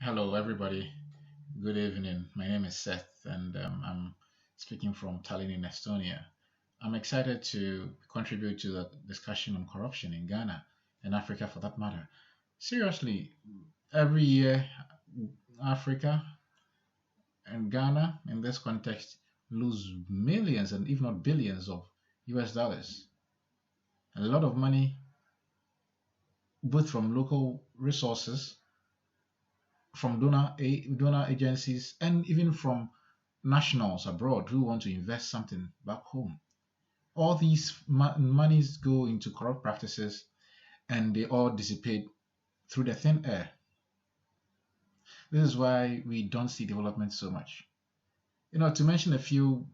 Hello, everybody. Good evening. My name is Seth, and I'm speaking from Tallinn in Estonia. I'm excited to contribute to the discussion on corruption in Ghana and Africa for that matter. Seriously, every year, Africa and Ghana, in this context, lose millions and if not billions of US dollars. A lot of money, both from local resources, from donor agencies, and even from nationals abroad who want to invest something back home. All these monies go into corrupt practices and they all dissipate through the thin air. This is why we don't see development so much. To mention a few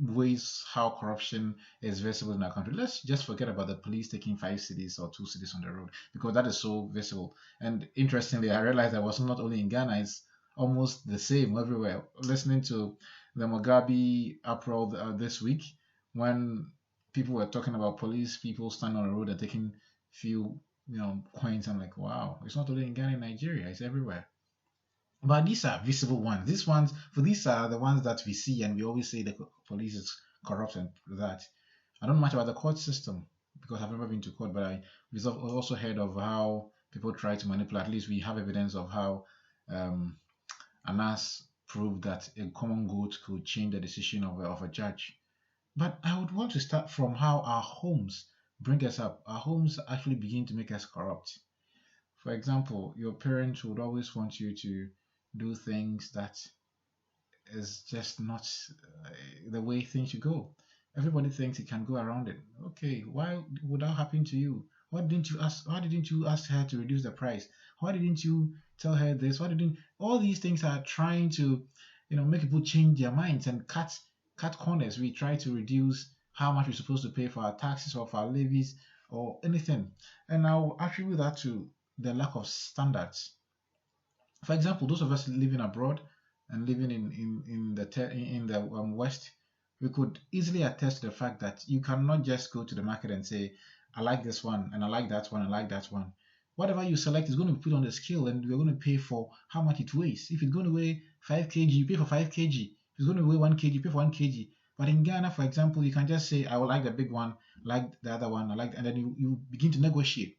ways how corruption is visible in our country, let's just forget about the police taking 5 cities or 2 cities on the road because that is so visible. And interestingly, I realized that was not only in Ghana, it's almost the same everywhere. Listening to the Mugabe uproar this week, when people were talking about police people standing on the road and taking few, coins, I'm like, wow, it's not only in Ghana, in Nigeria, it's everywhere. But these are visible ones. These are the ones that we see, and we always say the police is corrupt and that. I don't know much about the court system because I've never been to court, but we've also heard of how people try to manipulate. At least we have evidence of how um, Anas proved that a common goat could change the decision of a judge. But I would want to start from how our homes bring us up. Our homes actually begin to make us corrupt. For example, your parents would always want you to do things that is just not the way things should go. Everybody thinks it can go around it. Okay, why would that happen to you? Why didn't you ask? Why didn't you ask her to reduce the price? Why didn't you tell her this? Why didn't all these things are trying to, make people change their minds and cut corners. We try to reduce how much we're supposed to pay for our taxes or for our levies or anything. And I'll attribute that to the lack of standards. For example, those of us living abroad and living in the West, we could easily attest to the fact that you cannot just go to the market and say, "I like this one and I like that one, I like that one." Whatever you select is going to be put on the scale, and we're going to pay for how much it weighs. If it's going to weigh 5 kg, you pay for 5 kg. If it's going to weigh 1 kg, you pay for 1 kg. But in Ghana, for example, you can just say, "I would like the big one, like the other one, I like," and then you begin to negotiate.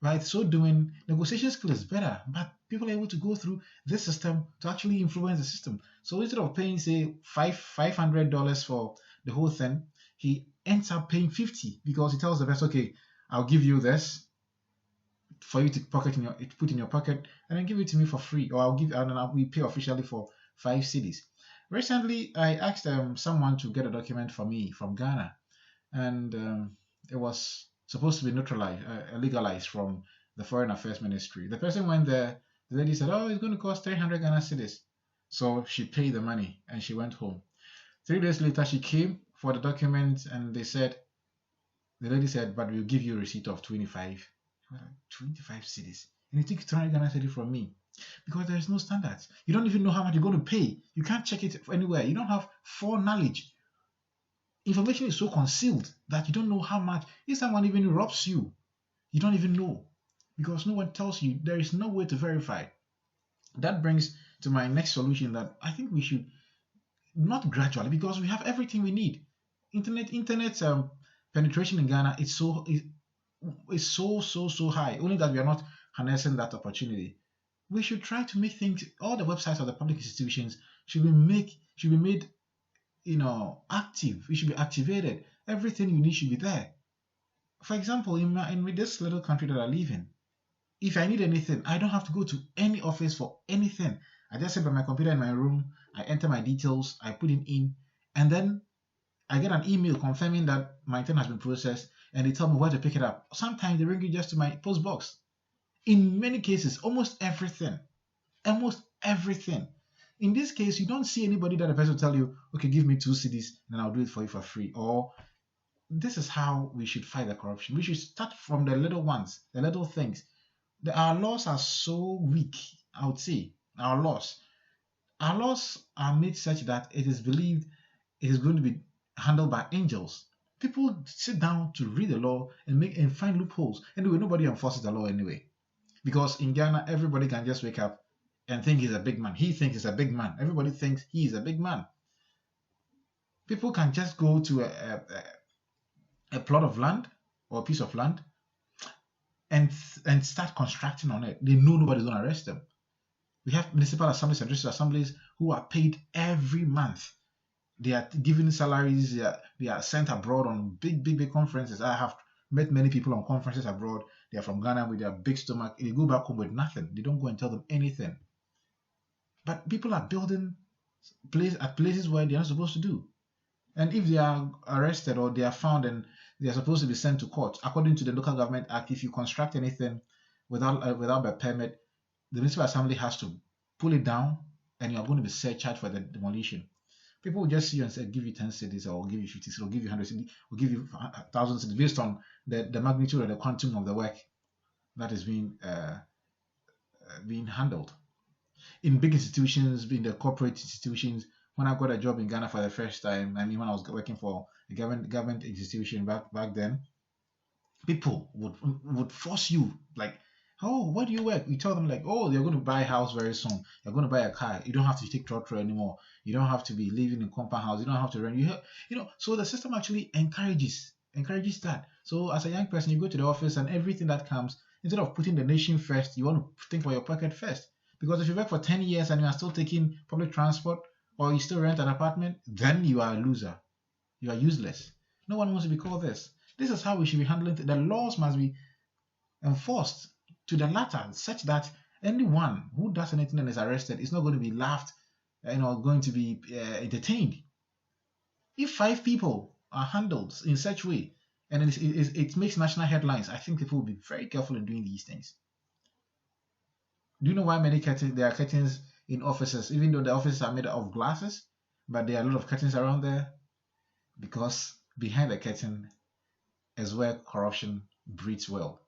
Right? So doing, negotiation skill is better, but people are able to go through this system to actually influence the system. So instead of paying, say, $500 for the whole thing, he ends up paying 50 because he tells the best, okay, I'll give you this for you to put in your pocket, and then give it to me for free, or I'll give and then we pay officially for 5 cities. Recently, I asked someone to get a document for me from Ghana, and it was supposed to be neutralized, legalized from the Foreign Affairs Ministry. The person went there. The lady said, "Oh, it's going to cost 300 Ghana cedis." So she paid the money and she went home. 3 days later, she came for the document and the lady said, "But we'll give you a receipt of 25." 25 cedis. And you took 300 Ghana cedis from me because there is no standards. You don't even know how much you're going to pay. You can't check it anywhere. You don't have foreknowledge. Information is so concealed that you don't know how much. If someone even robs you, you don't even know because no one tells you. There is no way to verify. That brings to my next solution that I think we should not gradually because we have everything we need. Internet penetration in Ghana is so high. Only that we are not harnessing that opportunity. We should try to make things. All the websites of the public institutions should be made active. It should be activated. Everything you need should be there. For example, in this little country that I live in, if I need anything, I don't have to go to any office for anything. I just sit by my computer in my room, I enter my details, I put it in, and then I get an email confirming that my thing has been processed, and they tell me where to pick it up. Sometimes they bring it just to my post box. In many cases, almost everything. In this case, you don't see anybody that the person will tell you, okay, give me 2 cedis, and I'll do it for you for free, or this is how we should fight the corruption. We should start from the little ones, the little things. Our laws are so weak, I would say. Our laws are made such that it is believed it is going to be handled by angels. People sit down to read the law and make and find loopholes. Anyway, nobody enforces the law anyway. Because in Ghana, everybody can just wake up. and think he's a big man. He thinks he's a big man. Everybody thinks he's a big man. People can just go to a plot of land or a piece of land and start constructing on it. They know nobody's going to arrest them. We have municipal assemblies and district assemblies who are paid every month. They are given salaries. They are sent abroad on big conferences. I have met many people on conferences abroad. They are from Ghana with their big stomach. They go back home with nothing. They don't go and tell them anything. But people are building places where they're not supposed to do. And if they are arrested or they are found and they are supposed to be sent to court, according to the Local Government Act, if you construct anything without a permit, the municipal assembly has to pull it down, and you are going to be surcharged for the demolition. People will just see you and say, give you 10 cities, or give you 50 cities, or give you 100 cities, or give you 1,000 cities, based on the magnitude or the quantum of the work that is being handled. In big institutions, in the corporate institutions, when I got a job in Ghana for the first time, I mean, when I was working for a government institution back then, people would force you, like, oh, where do you work? You tell them, like, oh, you're going to buy a house very soon. You're going to buy a car. You don't have to take trotro anymore. You don't have to be living in compound house. You don't have to rent. So the system actually encourages that. So as a young person, you go to the office, and everything that comes, instead of putting the nation first, you want to think about your pocket first. Because if you work for 10 years and you are still taking public transport, or you still rent an apartment, then you are a loser. You are useless. No one wants to be called this. This is how we should be handling it. The laws must be enforced to the latter, such that anyone who does anything and is arrested is not going to be laughed, going to be entertained. If 5 people are handled in such way, and it makes national headlines, I think people will be very careful in doing these things. Do you know why there are curtains in offices, even though the offices are made of glasses, but there are a lot of curtains around there? Because behind the curtain is where corruption breeds well.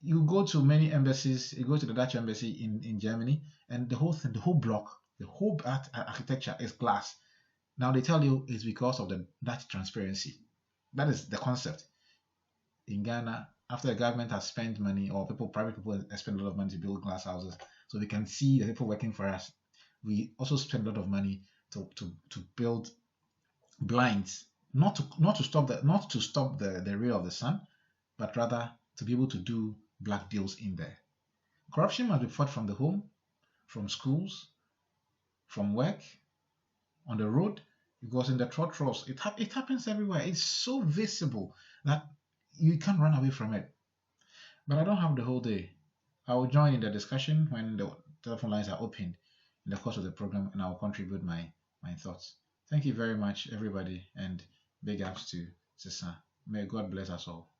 You go to many embassies, you go to the Dutch embassy in Germany, and the whole thing, the whole block, the whole architecture is glass. Now they tell you it's because of the Dutch transparency. That is the concept. In Ghana, after the government has spent money, or private people have spent a lot of money to build glass houses, so they can see the people working for us, we also spend a lot of money to build blinds, not to stop the ray of the sun, but rather to be able to do black deals in there. Corruption must be fought from the home, from schools, from work, on the road, because in the trotros, it happens everywhere. It's so visible that you can't run away from it. But I don't have the whole day. I will join in the discussion when the telephone lines are opened in the course of the program, and I will contribute my thoughts. Thank you very much, everybody, and big ups to Sisa. May God bless us all.